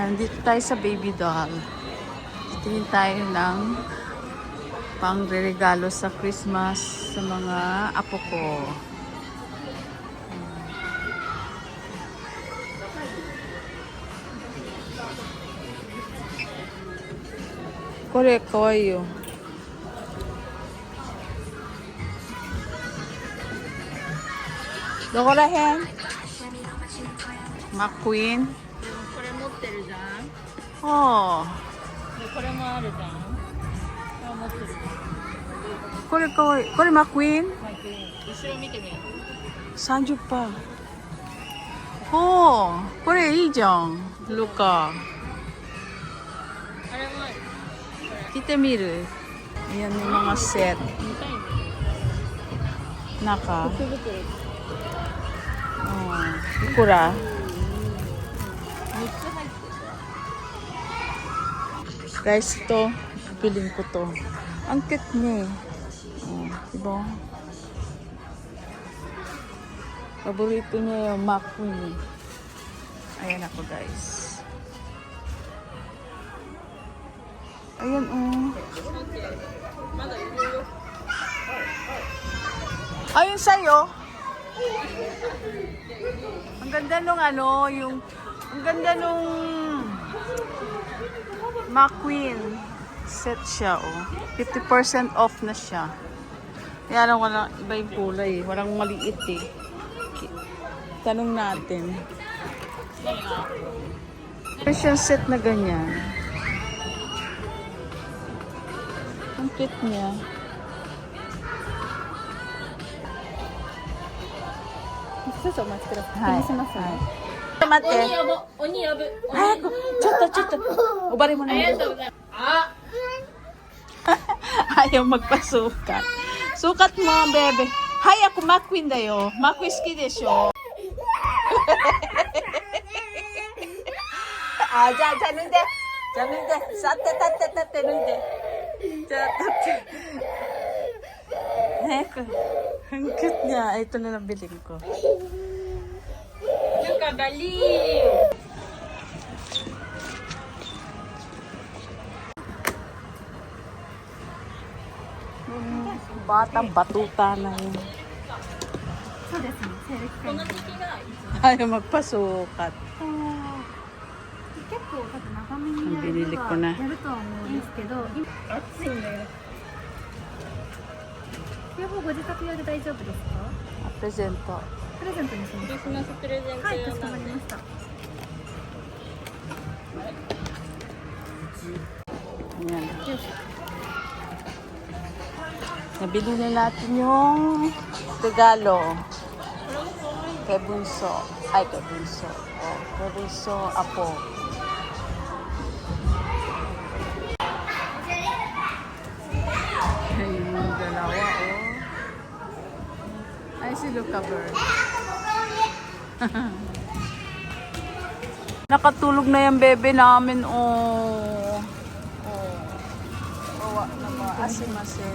Ayan, dito tayo sa baby doll. Tingin tayo ng pang-regalo sa Christmas sa mga apo ko. Kore, kawaii. どこらへん McQueen? これ持ってるじゃん。で、Oh, これもあるじゃん。あ、持ってる。これかわいい。これ McQueen? 後ろ見てみる。 30pa. Oh, これいいじゃん。ルカ。あれもある。来てみる。Ayan yung mga set. 見たいんだ。 Naka. 福袋。 Oh, ikura. 3つ入ってる。 Guys, ito. Piling ko to. Ang cute niya eh. Oh, diba? Paborito niya yung McQueen eh. Ayan ako guys. Ayan oh. Ayun sa'yo. Ang ganda nung ano, ang ganda nung McQueen set siya oh. 50% off na siya. Kaya lang walang iba yung kulay eh. Walang maliit eh. Tanong natin. Meron siyang set na ganyan. Ang cute niya. Hi. Hi. Mate. 鬼呼ぶ。早く、ちょっと、おばれもない。ありがとうございます。あ、 Ayaw magpasukat. Sukat mo, bebe. Hay, ako McQueen dayo. McQueen ski desho. Ah, ja, nude. Ja, nude. Satte, nude. Ja, tatte. Heko. Ang cute niya. Ito na nabiling ko. なんかバリー。 Batang batuta na yun. そうですね、西暦この会議時期がいつ Ayaw magpasukat. 結構多分長めにやる Binili ko na. やるとは思うんですけど、今暑いんだよ。両方ご自宅用で大丈夫ですか？ Presento. プレゼントにしまクリす。スマスプレゼントはい、かしこ用なんで。まりました。 Ayan. Nabili na natin yung regalo. Kay Bunso. Ay, kay Bunso. Oh, kay Bunso, apo. Ayun yung dalawa, oh. Ay, si Luca Bird. Nakatulog na yung bebe namin, oh. Bawa na mga asim-asim.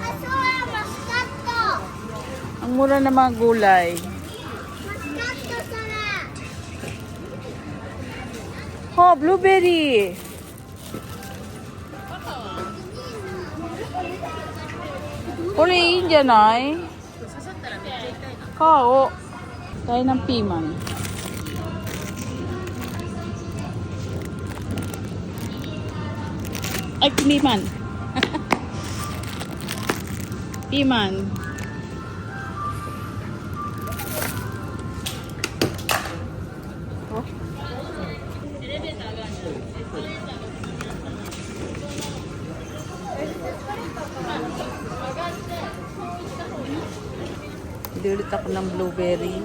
Ang mura na mga gulay. Oh, blueberry. Kore,いいんじゃない? 刺さったらめっちゃ痛いな。 Kao. Tayo ng piman. Ay, piman. Piman. Oh. エレベーターがある。エスカレーターが。 Hindi ulit ako ng blueberry.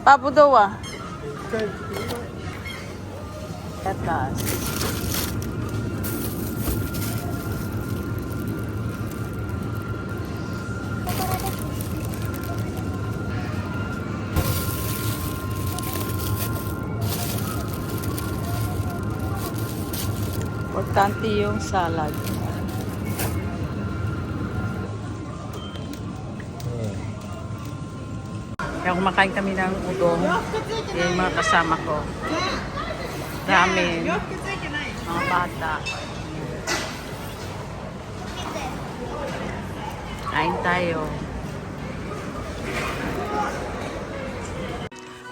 Papo daw ah. Tatas. Importante yung salad. Kaya kumakain kami ng udong. Yung mga kasama ko. Ramen. Mga bata. Kain tayo.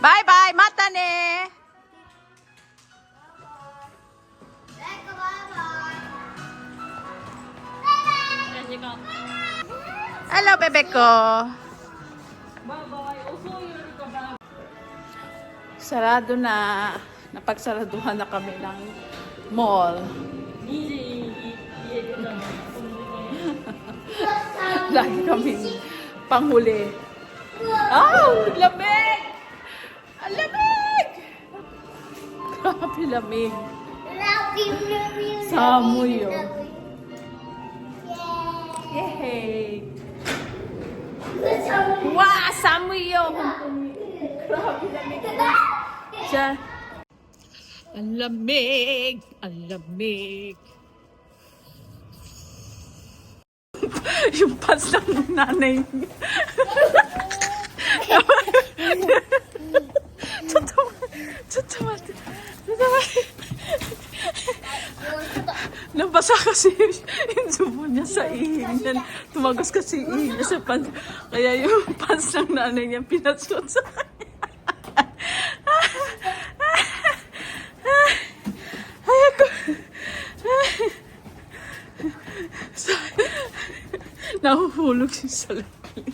Bye-bye! Mata ne! Hello, bebe ko! Sarado na. Napagsaraduhan na kami ng mall. Lagi kami panghuli. Oh, lamig! Ang lamig! Grabe lamig. Samoy yun. Yay! Wow! Samoy yun! Grabe lamig. Diyan. Ang lamig! Ang lamig! Yung pants ng nanay niya. Totoo. Nabasa kasi yung subo niya sa ihing niya. Tumagos kasi yung ihing niya sa pants. Kaya yung pants ng nanay niya pinasuot sa kanya. Nahuhulog siya sa lalim.